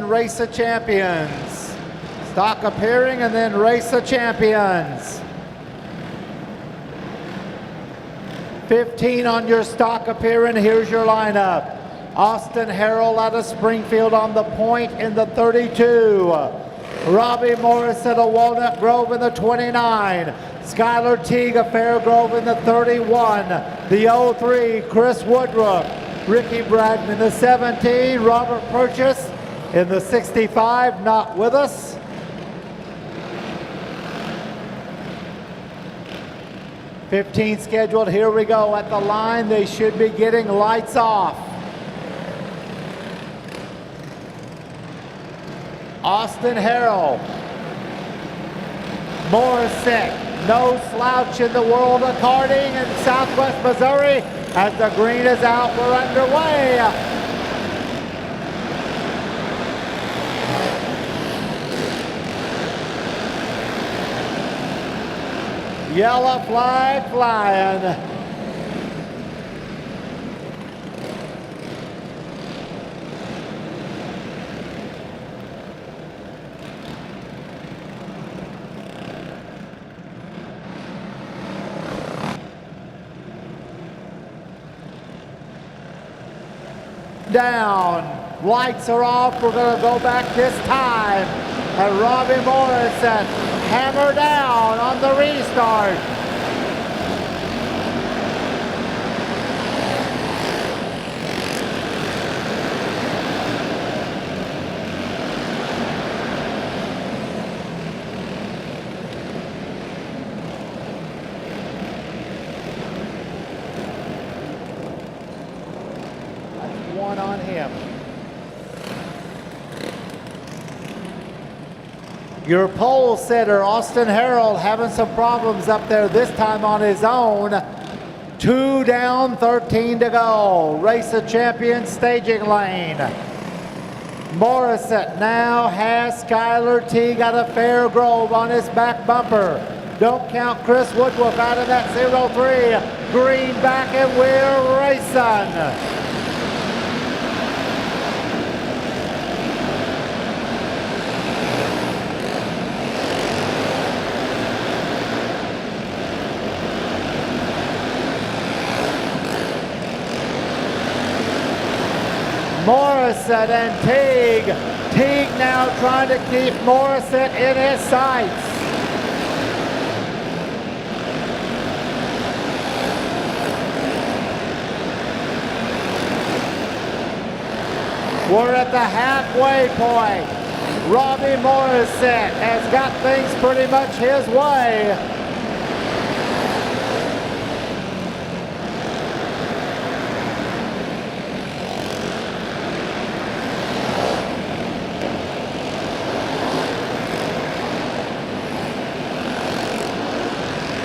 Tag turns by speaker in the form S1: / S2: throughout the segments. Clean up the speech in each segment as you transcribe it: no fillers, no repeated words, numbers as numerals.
S1: Race of Champions. Stock appearing and then Race of Champions. 15 on your stock appearing. Here's your lineup. Austin Harrell out of Springfield on the point in the 32. Robbie Morris at a Walnut Grove in the 29. Skylar Teague of Fairgrove in the 31. The 03, Chris Woodruff. Ricky Bragman, the 17. Robert Purchase in the 65, not with us. '15 scheduled. Here we go at the line. They should be getting lights off. Austin Harrell. Morissette, no slouch in the world of karting in Southwest Missouri. As the green is out, we're underway. Yellow flag flying. Down. Lights are off. We're going to go back this time. And Robbie Morrison hammer down on the restart. That's one on him. Your pole setter, Austin Harrell, having some problems up there, this time on his own. 2 down, 13 to go. Race of Champions staging lane. Morissette now has Skylar Teague out of Fairgrove on his back bumper. Don't count Chris Woodruff out of that 03. Green back and we're racing. Morissette and Teague. Teague now trying to keep Morissette in his sights. We're at the halfway point. Robbie Morissette has got things pretty much his way.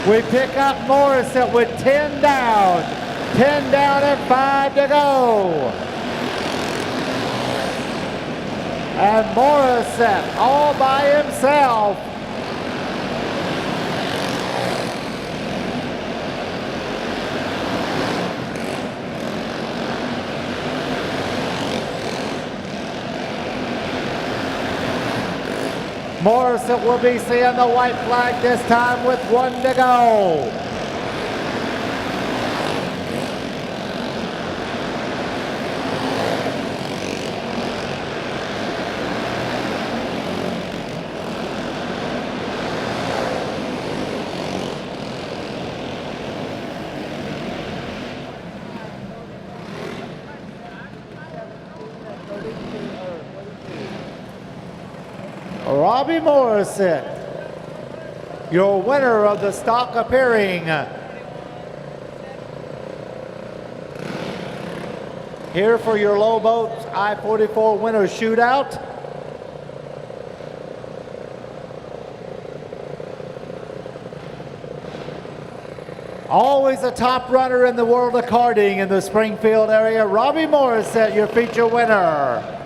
S1: We pick up Morissette with 10 down. 10 down and 5 to go. And Morissette all by himself. Morissette will be seeing the white flag this time with 1 to go. Robbie Morissette, your winner of the stock appearing. Here for your Lowe Boats I-44 winner shootout. Always a top runner in the world of karting in the Springfield area. Robbie Morissette, your feature winner.